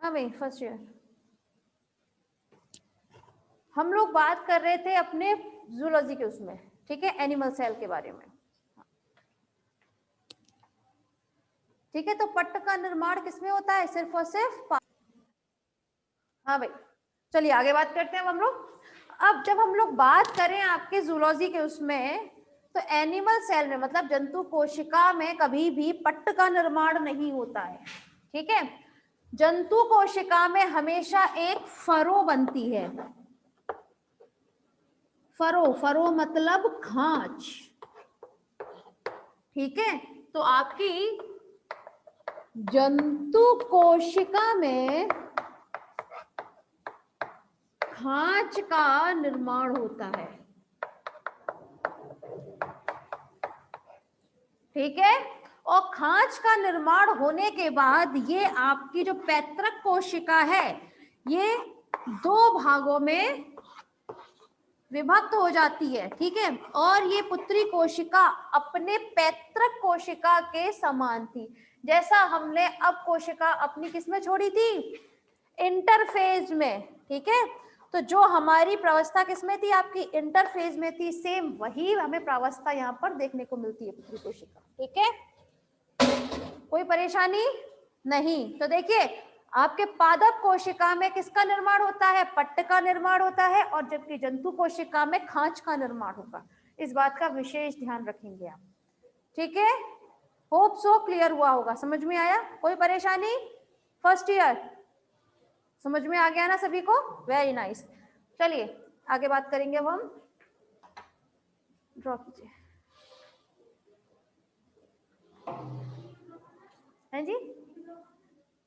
हाँ भाई, first year हम लोग बात कर रहे थे अपने जूलॉजी के उसमें, ठीक है, एनिमल सेल के बारे में। ठीक है, तो पट्ट का निर्माण किसमें होता है? सिर्फ और सिर्फ हाँ भाई, चलिए आगे बात करते हैं हम लोग। अब जब हम लोग बात करें आपके जूलॉजी के उसमें, तो एनिमल सेल में मतलब जंतु कोशिका में कभी भी पट्ट का निर्माण नहीं होता है। ठीक है, जंतु कोशिका में हमेशा एक फरो बनती है। फरो, फरो मतलब खांच। ठीक है, तो आपकी जंतु कोशिका में खांच का निर्माण होता है। ठीक है, और खांच का निर्माण होने के बाद ये आपकी जो पैतृक कोशिका है, ये दो भागों में विभक्त हो जाती है। ठीक है, और ये पुत्री कोशिका अपने पैतृक कोशिका के समान थी। जैसा हमने अब कोशिका अपनी किसमें छोड़ी थी? इंटरफेज में। ठीक है, तो जो हमारी प्रावस्था किसमें थी? आपकी इंटरफेज में थी। सेम वही हमें प्रावस्था यहाँ पर देखने को मिलती है, पुत्री कोशिका। ठीक है, कोई परेशानी नहीं। तो देखिए, आपके पादप कोशिका में किसका निर्माण होता है? पट्ट का निर्माण होता है, और जबकि जंतु कोशिका में खांच का निर्माण होगा। इस बात का विशेष ध्यान रखेंगे आप। ठीक है, होप सो क्लियर हुआ होगा, समझ में आया? कोई परेशानी? फर्स्ट ईयर समझ में आ गया ना सभी को? Very nice. चलिए आगे बात करेंगे। अब हम ड्रॉ कीजिए। हैं जी,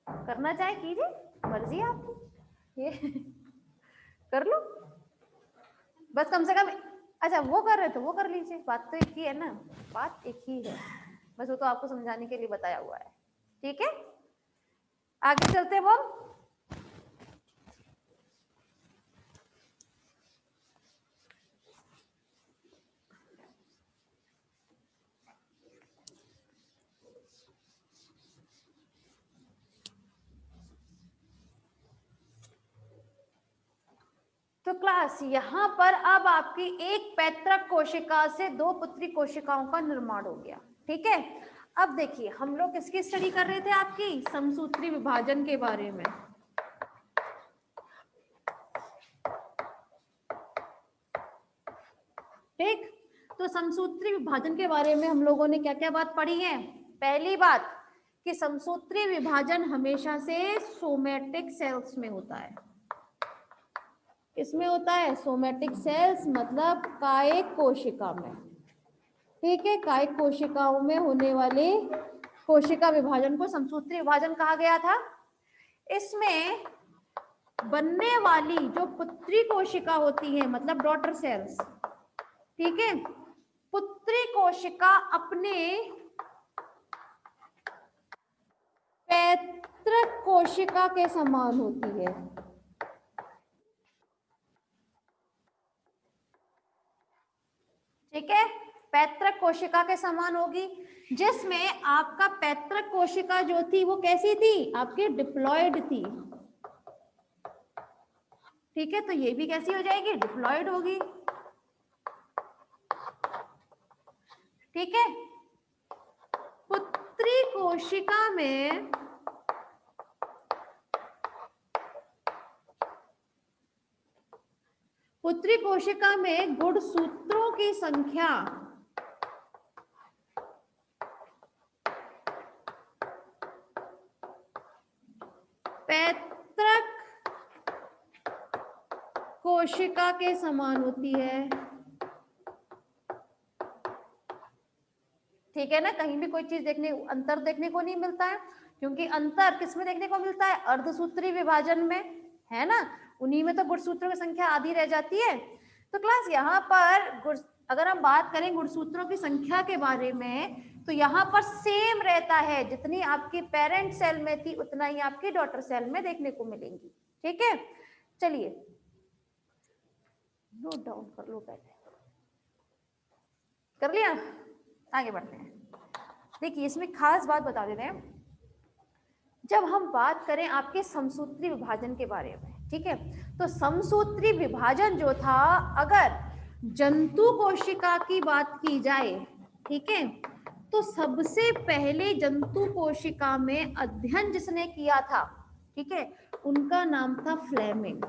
करना चाहे कीजिए, मर्जी है आपकी, ये कर लो बस, कम से कम। अच्छा, वो कर रहे तो वो कर लीजिए, बात तो एक ही है ना, बात एक ही है, बस वो तो आपको समझाने के लिए बताया हुआ है। ठीक है, आगे चलते हैं। वो तो क्लास यहाँ पर अब आपकी एक पैतृक कोशिका से दो पुत्री कोशिकाओं का निर्माण हो गया। ठीक है, अब देखिए हम लोग किसकी स्टडी कर रहे थे? आपकी समसूत्री विभाजन के बारे में। ठीक, तो समसूत्री विभाजन के बारे में हम लोगों ने क्या क्या बात पढ़ी है? पहली बात कि समसूत्री विभाजन हमेशा से सोमैटिक सेल्स में होता है। इसमें होता है सोमैटिक सेल्स, मतलब कायिक कोशिका में। ठीक है, कायिक कोशिकाओं में होने वाले कोशिका विभाजन को समसूत्री विभाजन कहा गया था। इसमें बनने वाली जो पुत्री कोशिका होती है, मतलब डॉटर सेल्स, ठीक है, पुत्री कोशिका अपने पैतृक कोशिका के समान होती है। ठीक है, पैतृक कोशिका के समान होगी, जिसमें आपका पैतृक कोशिका जो थी वो कैसी थी? आपकी डिप्लॉयड थी। ठीक है, तो ये भी कैसी हो जाएगी? डिप्लॉयड होगी। ठीक है, पुत्री कोशिका में पुत्री कोशिका में गुणसूत्रों की संख्या पैतृक कोशिका के समान होती है। ठीक है ना, कहीं भी कोई चीज अंतर देखने को नहीं मिलता है, क्योंकि अंतर किसमें देखने को मिलता है? अर्धसूत्री विभाजन में, है ना, उन्हीं में तो गुणसूत्रों की संख्या आधी रह जाती है। तो क्लास यहाँ पर अगर हम बात करें गुणसूत्रों की संख्या के बारे में, तो यहाँ पर सेम रहता है, जितनी आपकी पेरेंट सेल में थी उतना ही आपकी डॉटर सेल में देखने को मिलेंगी। ठीक है, चलिए नोट डाउन कर लो, पहले कर लिया, आगे बढ़ते हैं। देखिए इसमें खास बात बता देते हैं, जब हम बात करें आपके समसूत्री विभाजन के बारे में, ठीक है, तो समसूत्री विभाजन जो था, अगर जंतु कोशिका की बात की जाए, ठीक है, तो सबसे पहले जंतु कोशिका में अध्ययन जिसने किया था, ठीक है, उनका नाम था फ्लेमिंग।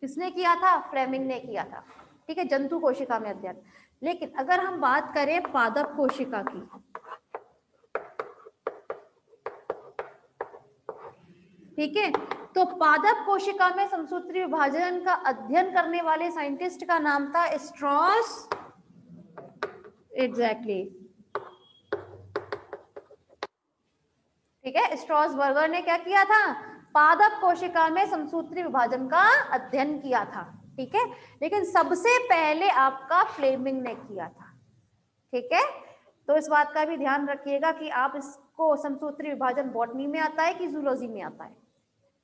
किसने किया था? फ्लेमिंग ने किया था, ठीक है, जंतु कोशिका में अध्ययन। लेकिन अगर हम बात करें पादप कोशिका की, ठीक है, तो पादप कोशिका में समसूत्री विभाजन का अध्ययन करने वाले साइंटिस्ट का नाम था स्ट्रॉस। एग्जैक्टली, ठीक है, स्ट्रॉसबर्गर ने क्या किया था? पादप कोशिका में समसूत्री विभाजन का अध्ययन किया था, ठीक है, लेकिन सबसे पहले आपका फ्लेमिंग ने किया था, ठीक है। तो इस बात का भी ध्यान रखिएगा कि आप इसको समसूत्री विभाजन बॉटनी में आता है कि जूलॉजी में आता है,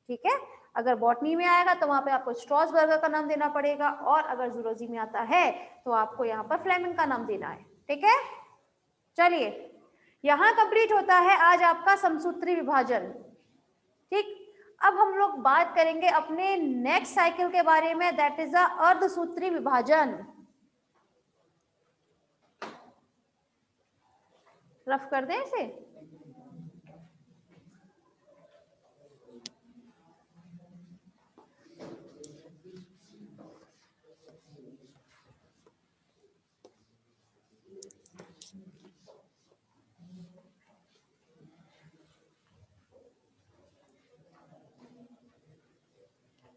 ठीक है। अगर बॉटनी में आएगा तो वहां पे आपको स्ट्रॉसबर्गर का नाम देना पड़ेगा, और अगर जूलॉजी में आता है तो आपको यहाँ पर फ्लेमिंग का नाम देना है, ठीक है। चलिए, यहां कंप्लीट होता है आज आपका समसूत्री विभाजन, ठीक। अब हम लोग बात करेंगे अपने नेक्स्ट साइकिल के बारे में, दैट इज द अर्धसूत्री विभाजन। रफ कर दें इसे।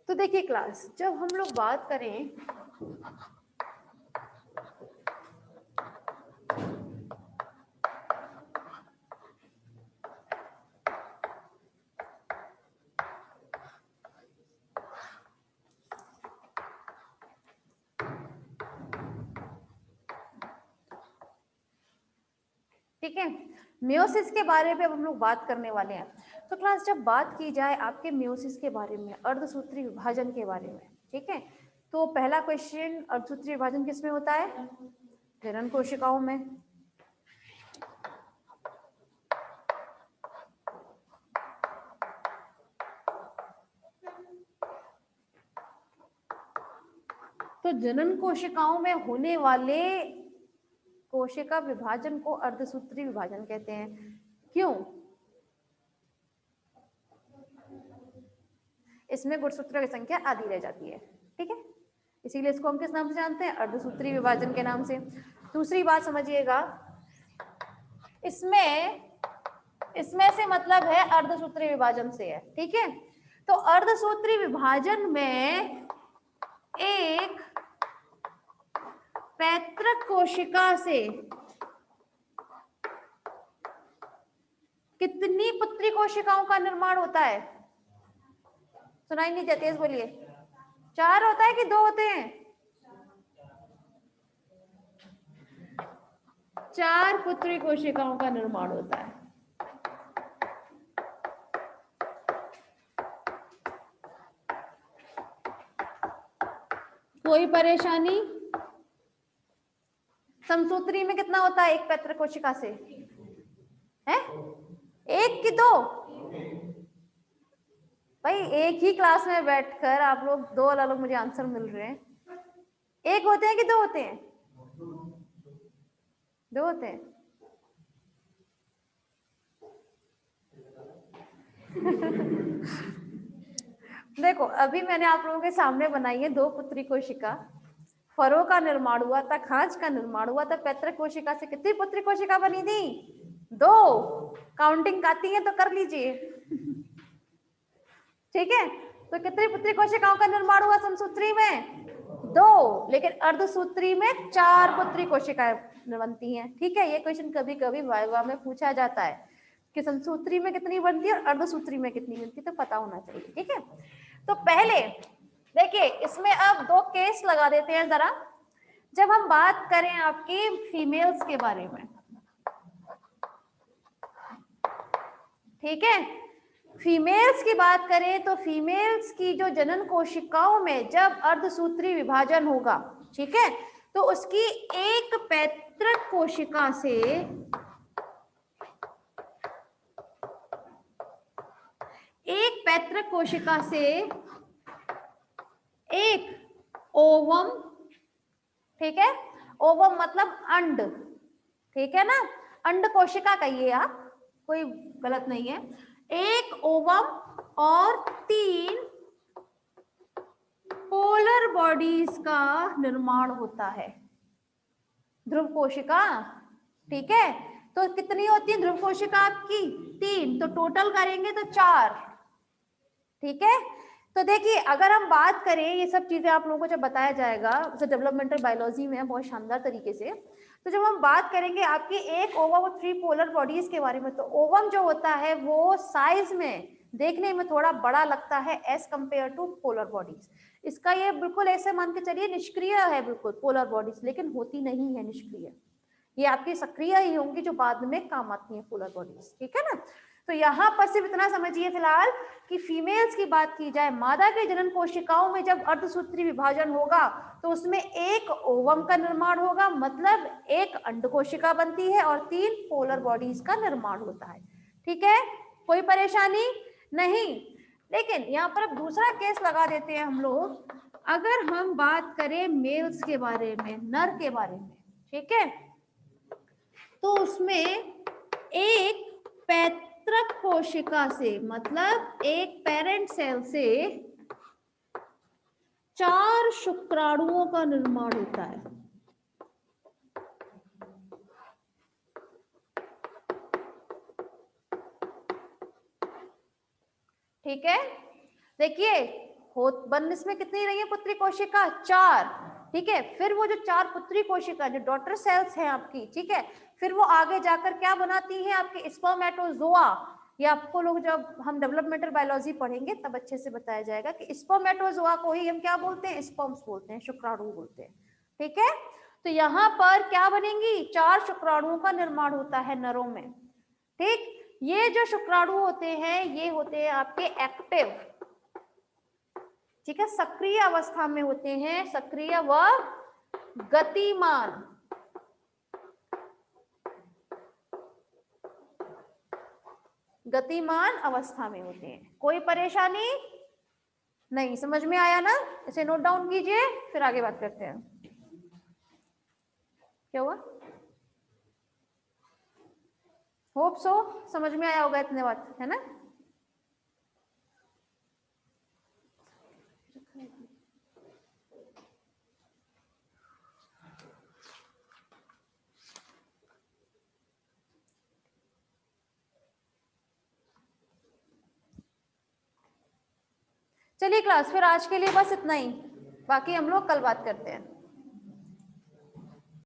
तो देखिए क्लास, जब हम लोग बात करें ठीक है, मियोसिस के बारे में हम लोग बात करने वाले हैं। तो क्लास, जब बात की जाए आपके मियोसिस के बारे में, अर्धसूत्री विभाजन के बारे में, ठीक है, तो पहला क्वेश्चन, अर्धसूत्री विभाजन किसमें होता है? जनन कोशिकाओं में। तो जनन कोशिकाओं में होने वाले कोशिका विभाजन को अर्धसूत्री विभाजन कहते हैं। क्यों? इसमें गुणसूत्रों की संख्या आधी रह जाती है, ठीक है, इसीलिए इसको हम किस नाम से जानते हैं? अर्धसूत्री विभाजन के नाम से। दूसरी बात समझिएगा, इसमें से मतलब है अर्धसूत्री विभाजन से है, ठीक है। तो अर्धसूत्री विभाजन में एक पैतृक कोशिका से कितनी पुत्री कोशिकाओं का निर्माण होता है? सुनाई नहीं देती, तेज बोलिए। 4 होता है कि 2 होते हैं? 4 पुत्री कोशिकाओं का निर्माण होता है। कोई परेशानी? समसूत्री में कितना होता है एक पैतृक कोशिका से? है 1 कि 2? भाई एक ही क्लास में बैठकर आप लोग 2 अलग मुझे आंसर मिल रहे हैं। 1 होते हैं कि 2 होते हैं? 2 होते हैं। देखो, अभी मैंने आप लोगों के सामने बनाई है 2 पुत्री कोशिका, फरों का निर्माण हुआ था, खांच का निर्माण हुआ था। पैतृक कोशिका से कितनी पुत्री कोशिका बनी थी? 2। काउंटिंग आती है तो कर लीजिए, ठीक है। तो कितनी पुत्री कोशिकाओं का निर्माण हुआ समसूत्री में? 2। लेकिन अर्धसूत्री में 4 पुत्री कोशिकाएं बनती हैं, ठीक है। ये क्वेश्चन कभी कभी वाइवा में पूछा जाता है कि समसूत्री में कितनी बनती है और अर्धसूत्री में कितनी बनती है, तो पता होना चाहिए, ठीक है। तो पहले देखिए, इसमें अब 2 केस लगा देते हैं जरा। जब हम बात करें आपकी फीमेल्स के बारे में, ठीक है, फीमेल्स की बात करें तो फीमेल्स की जो जनन कोशिकाओं में जब अर्धसूत्री विभाजन होगा, ठीक है, तो उसकी एक पैतृक कोशिका से एक पैतृक कोशिका से एक ओवम, ठीक है, ओवम मतलब अंड, ठीक है ना, अंड कोशिका कहिए आप, कोई गलत नहीं है, एक ओवम और 3 पोलर बॉडीज का निर्माण होता है। ध्रुव कोशिका, ठीक है, तो कितनी होती है ध्रुव कोशिका आपकी? 3, तो टोटल करेंगे तो 4, ठीक है। तो देखिए अगर हम बात करें, ये सब चीजें आप लोगों को जब बताया जाएगा जैसे डेवलपमेंटल बायोलॉजी में बहुत शानदार तरीके से, तो जब हम बात करेंगे आपकी एक ओवम और 3 पोलर बॉडीज के बारे में, तो ओवम जो होता है वो साइज में देखने में थोड़ा बड़ा लगता है as compare to polar bodies. इसका ये बिल्कुल ऐसे मान के चलिए निष्क्रिय है बिल्कुल पोलर बॉडीज, लेकिन होती नहीं है निष्क्रिय, ये आपकी सक्रिय ही होंगी जो बाद में काम आती है पोलर बॉडीज, ठीक है ना। तो यहाँ पर सिर्फ इतना समझिए फिलहाल कि फीमेल्स की बात की जाए, मादा के जनन कोशिकाओं में जब अर्धसूत्री विभाजन होगा तो उसमें एक ओवम का निर्माण होगा, मतलब एक अंड कोशिका बनती है और 3 पोलर बॉडीज का निर्माण होता है, ठीक है, कोई परेशानी नहीं। लेकिन यहाँ पर अब दूसरा केस लगा देते हैं हम लोग, अगर हम बात करें मेल्स के बारे में, नर के बारे में, ठीक है, तो उसमें एक पैतृक कोशिका से, मतलब एक पेरेंट सेल से 4 शुक्राणुओं का निर्माण होता है, ठीक है। देखिए बन इसमें कितनी रही है पुत्री कोशिका? 4, ठीक है। फिर वो जो 4 पुत्री कोशिका जो डॉटर सेल्स हैं आपकी, ठीक है, फिर वो आगे जाकर क्या बनाती है आपके स्पर्मेटोजोआ। ये आपको लोग जब हम डेवलपमेंटल बायोलॉजी पढ़ेंगे तब अच्छे से बताया जाएगा कि स्पर्मेटोजोआ को ही हम क्या बोलते हैं? स्पर्म्स बोलते हैं, शुक्राणु बोलते हैं, ठीक है। तो यहाँ पर क्या बनेंगी? 4 शुक्राणुओं का निर्माण होता है नरों में, ठीक। ये जो शुक्राणु होते हैं ये होते हैं आपके एक्टिव, ठीक है, सक्रिय अवस्था में होते हैं, सक्रिय व गतिमान, गतिमान अवस्था में होते हैं। कोई परेशानी नहीं, समझ में आया ना? इसे नोट डाउन कीजिए, फिर आगे बात करते हैं। क्या हुआ? होप सो समझ में आया होगा इतने बात, है ना? चलिए क्लास, फिर आज के लिए बस इतना ही, बाकी हम लोग कल बात करते हैं।